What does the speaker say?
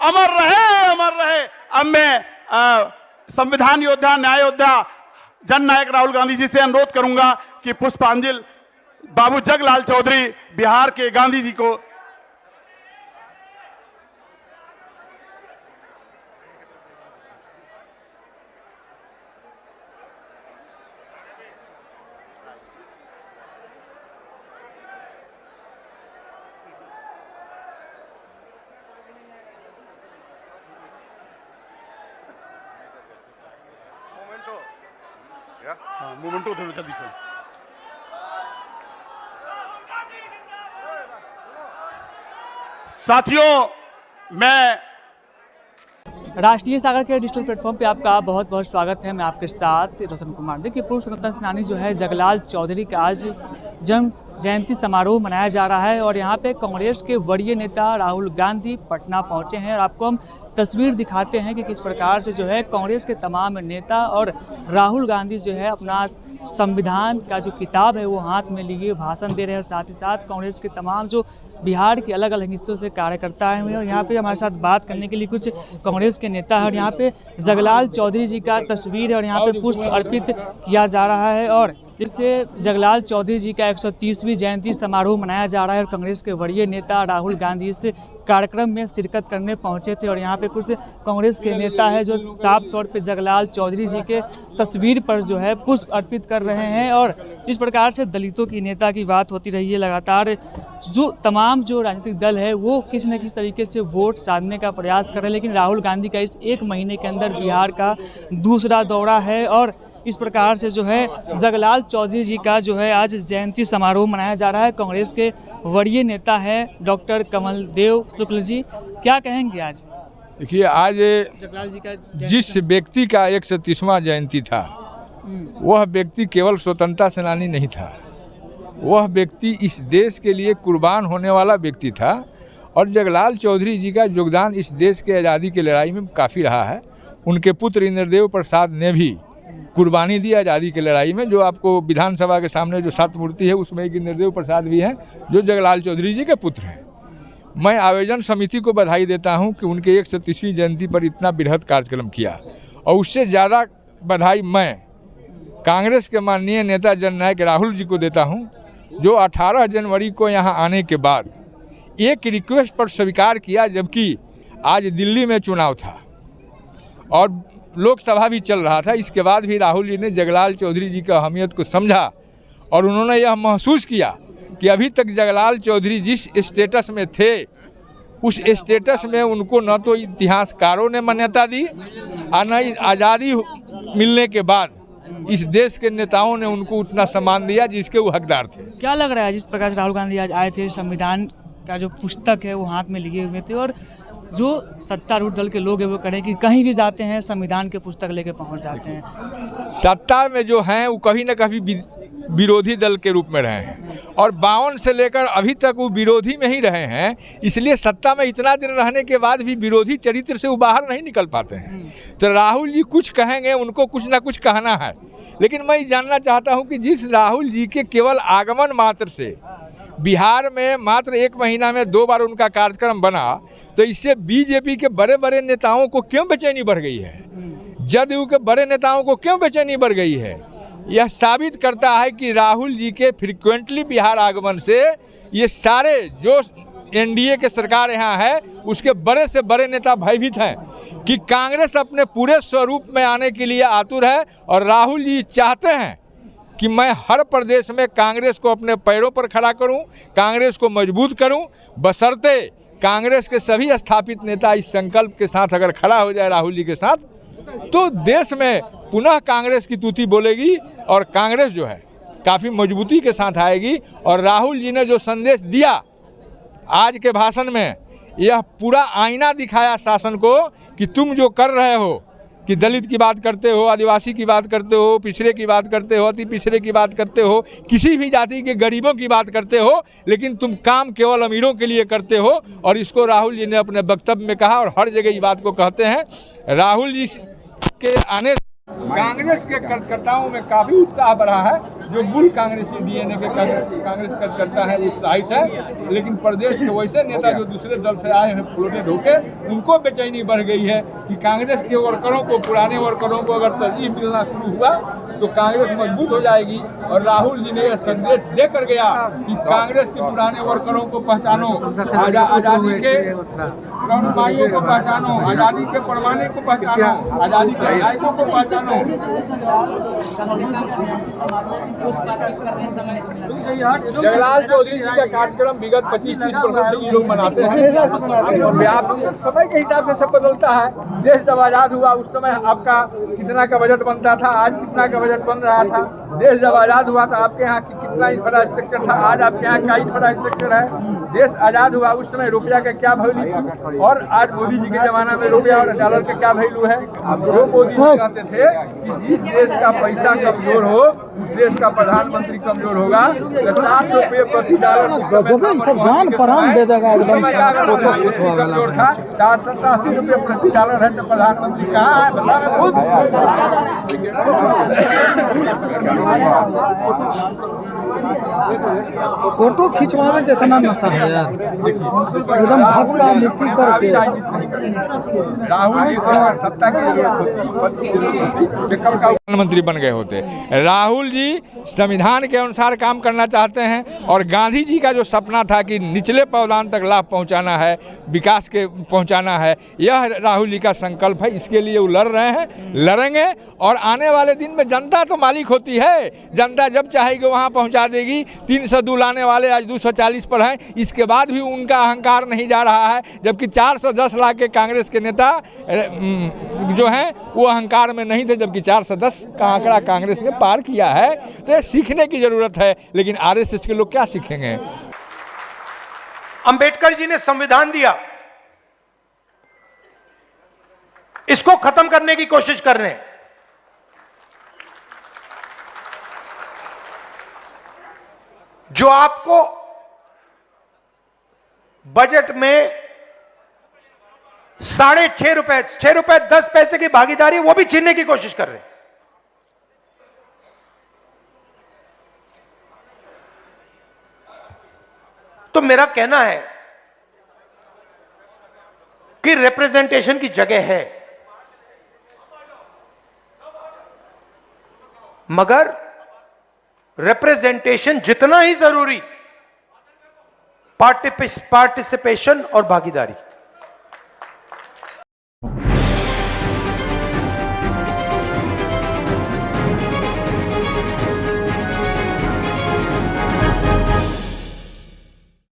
अमर रहे, अमर रहे। अब मैं संविधान योद्धा, न्याय योद्धा, जननायक राहुल गांधी जी से अनुरोध करूंगा कि पुष्पांजलि बाबू जगलाल चौधरी बिहार के गांधी जी को। मोमेंटो थोड़ा जल्दी से। साथियों, मैं राष्ट्रीय सागर के डिजिटल प्लेटफॉर्म पे आपका बहुत बहुत स्वागत है। मैं आपके साथ रोशन कुमार। देखिए, पूर्व स्वतंत्रता सेनानी जो है जगलाल चौधरी का आज जन्म जयंती समारोह मनाया जा रहा है और यहाँ पे कांग्रेस के वरीय नेता राहुल गांधी पटना पहुँचे हैं और आपको हम तस्वीर दिखाते हैं कि किस प्रकार से जो है कांग्रेस के तमाम नेता और राहुल गांधी जो है अपना संविधान का जो किताब है वो हाथ में लिए भाषण दे रहे हैं और साथ ही साथ कांग्रेस के तमाम जो बिहार के अलग अलग हिस्सों से कार्यकर्ता आए हुए हैं और यहाँ पे हमारे साथ बात करने के लिए कुछ कांग्रेस के नेता हैं और यहाँ पे जगलाल चौधरी जी का तस्वीर है और यहाँ पे पुष्प अर्पित किया जा रहा है और जिससे जगलाल चौधरी जी का 130वीं जयंती समारोह मनाया जा रहा है और कांग्रेस के वरीय नेता राहुल गांधी इस कार्यक्रम में शिरकत करने पहुंचे थे और यहाँ पे कुछ कांग्रेस के नेता है जो साफ तौर पे जगलाल चौधरी जी के तस्वीर पर जो है पुष्प अर्पित कर रहे हैं और जिस प्रकार से दलितों की नेता की बात होती रही है लगातार, जो तमाम जो राजनीतिक दल है वो किसी न किसी तरीके से वोट साधने का प्रयास कर रहे हैं, लेकिन राहुल गांधी का इस एक महीने के अंदर बिहार का दूसरा दौरा है और इस प्रकार से जो है जगलाल चौधरी जी का जो है आज जयंती समारोह मनाया जा रहा है। कांग्रेस के वरीय नेता है डॉक्टर कमल देव शुक्ल जी, क्या कहेंगे आज? देखिए, आज जगलाल जी का जिस व्यक्ति का 130वां जयंती था वह व्यक्ति केवल स्वतंत्रता सेनानी नहीं था, वह व्यक्ति इस देश के लिए कुर्बान होने वाला व्यक्ति था और जगलाल चौधरी जी का योगदान इस देश के आज़ादी की लड़ाई में काफ़ी रहा है। उनके पुत्र इंद्रदेव प्रसाद ने भी कुर्बानी दी आज़ादी की लड़ाई में। जो आपको विधानसभा के सामने जो 7 मूर्ति है उसमें एक इंद्रदेव प्रसाद भी हैं जो जगलाल चौधरी जी के पुत्र हैं। मैं आयोजन समिति को बधाई देता हूं कि उनके 130वीं जयंती पर इतना बृहद कार्यक्रम किया और उससे ज़्यादा बधाई मैं कांग्रेस के माननीय नेता जननायक राहुल जी को देता हूं जो 18 जनवरी को यहां आने के बाद एक रिक्वेस्ट पर स्वीकार किया, जबकि आज दिल्ली में चुनाव था और लोकसभा भी चल रहा था। इसके बाद भी राहुल जी ने जगलाल चौधरी जी की अहमियत को समझा और उन्होंने यह महसूस किया कि अभी तक जगलाल चौधरी जिस स्टेटस में थे उस स्टेटस में उनको न तो इतिहासकारों ने मान्यता दी और न आज़ादी मिलने के बाद इस देश के नेताओं ने उनको उतना सम्मान दिया जिसके वो हकदार थे। क्या लग रहा है जिस प्रकार से राहुल गांधी आज आए थे, संविधान का जो पुस्तक है वो हाथ में लिए हुए थे और जो सत्तारूढ़ दल के लोग हैं वो कह रहे हैं कि कहीं भी जाते हैं संविधान के पुस्तक लेके पहुंच जाते हैं। सत्ता में जो हैं वो कभी न कभी विरोधी दल के रूप में रहे हैं और 52 से लेकर अभी तक वो विरोधी में ही रहे हैं, इसलिए सत्ता में इतना दिन रहने के बाद भी विरोधी चरित्र से वो बाहर नहीं निकल पाते हैं। तो राहुल जी कुछ कहेंगे, उनको कुछ ना कुछ कहना है, लेकिन मैं जानना चाहता हूँ कि जिस राहुल जी के केवल आगमन मात्र से बिहार में मात्र 1 महीना में 2 बार उनका कार्यक्रम बना, तो इससे बीजेपी के बड़े बड़े नेताओं को क्यों बेचैनी बढ़ गई है, जदयू के बड़े नेताओं को क्यों बेचैनी बढ़ गई है? यह साबित करता है कि राहुल जी के फ्रीक्वेंटली बिहार आगमन से ये सारे जो एनडीए के सरकार यहाँ है उसके बड़े से बड़े नेता भयभीत हैं कि कांग्रेस अपने पूरे स्वरूप में आने के लिए आतुर है और राहुल जी चाहते हैं कि मैं हर प्रदेश में कांग्रेस को अपने पैरों पर खड़ा करूं, कांग्रेस को मजबूत करूं, बशर्ते कांग्रेस के सभी स्थापित नेता इस संकल्प के साथ अगर खड़ा हो जाए राहुल जी के साथ, तो देश में पुनः कांग्रेस की तूती बोलेगी और कांग्रेस जो है काफ़ी मजबूती के साथ आएगी। और राहुल जी ने जो संदेश दिया आज के भाषण में, यह पूरा आईना दिखाया शासन को कि तुम जो कर रहे हो कि दलित की बात करते हो, आदिवासी की बात करते हो, पिछड़े की बात करते हो, अति पिछड़े की बात करते हो, किसी भी जाति के गरीबों की बात करते हो, लेकिन तुम काम केवल अमीरों के लिए करते हो। और इसको राहुल जी ने अपने वक्तव्य में कहा और हर जगह ये बात को कहते हैं। राहुल जी के आने कांग्रेस के कार्यकर्ताओं में काफी उत्साह बढ़ा है। जो मूल कांग्रेसी डीएनए के कांग्रेस कार्यकर्ता है उत्साहित है, लेकिन प्रदेश के वैसे नेता जो दूसरे दल से आए हैं फ्लोटेड होके, उनको बेचैनी बढ़ गई है कि कांग्रेस के वर्करों को, पुराने वर्करों को अगर तरजीह मिलना शुरू हुआ तो कांग्रेस मजबूत हो जाएगी। और राहुल जी ने यह संदेश देकर गया कि कांग्रेस के पुराने वर्करों को पहचानो, आजादी के भाइयों को पहचानो, आजादी के परवाने को पहचानो, आजादी के नायकों को पहचानो। जगलाल चौधरी जी का कार्यक्रम विगत 25-30 वर्षों से ये लोग मनाते हैं और व्यापक समय के हिसाब से सब बदलता है। देश जब आजाद हुआ उस समय आपका कितना का बजट बनता था, आज कितना का बजट बन रहा था। देश जब आजाद हुआ तो आपके यहाँ कितना इंफ्रास्ट्रक्चर था, आज आपके यहाँ क्या इंफ्रास्ट्रक्चर है। देश आजाद हुआ उस समय रुपया का क्या वैल्यू थी और आज मोदी जी के जमाना में रुपया और डॉलर का क्या वैल्यू है। जो मोदी जी कहते थे कि जिस देश का पैसा कमजोर हो उस देश का प्रधानमंत्री कमजोर होगा। 60 रुपये प्रति डॉलर सब जान परान दे देगा एकदम। कमजोर था, 487 रुपये प्रति डॉलर है तो प्रधानमंत्री कहाँ है बता रहे खुद। फोटो खिंचवाने के इतना नशा है यार, एकदम धक्का मुक्की करके। राहुल जी सत्ता की जरूरत होती, प्रधानमंत्री बन गए होते। राहुल जी संविधान के अनुसार काम करना चाहते हैं और गांधी जी का जो सपना था कि निचले पावदान तक लाभ पहुंचाना है, विकास के पहुंचाना है, यह राहुल जी का संकल्प है। इसके लिए वो लड़ रहे हैं, लड़ेंगे और आने वाले दिन में जनता तो मालिक होती है। जनता जब चाहेगी वहां पहुंचा देगी। 302 लाने वाले आज 240 पर हैं, इसके बाद भी उनका अहंकार नहीं जा रहा है। जबकि 410 लाख के कांग्रेस के नेता जो हैं वो अहंकार में नहीं थे, जबकि 410 का आंकड़ा कांग्रेस ने पार किया है। तो ये सीखने की जरूरत है, लेकिन आरएसएस के लोग क्या सीखेंगे। अंबेडकर जी ने संविधान दिया, इसको खत्म करने की कोशिश कर रहे हैं। जो आपको बजट में 6.5 रुपए 6 रुपए 10 पैसे की भागीदारी, वो भी छीनने की कोशिश कर रहे हैं। तो मेरा कहना है कि रिप्रेजेंटेशन की जगह है, मगर रिप्रेजेंटेशन जितना ही जरूरी पार्टिसिपेशन और भागीदारी।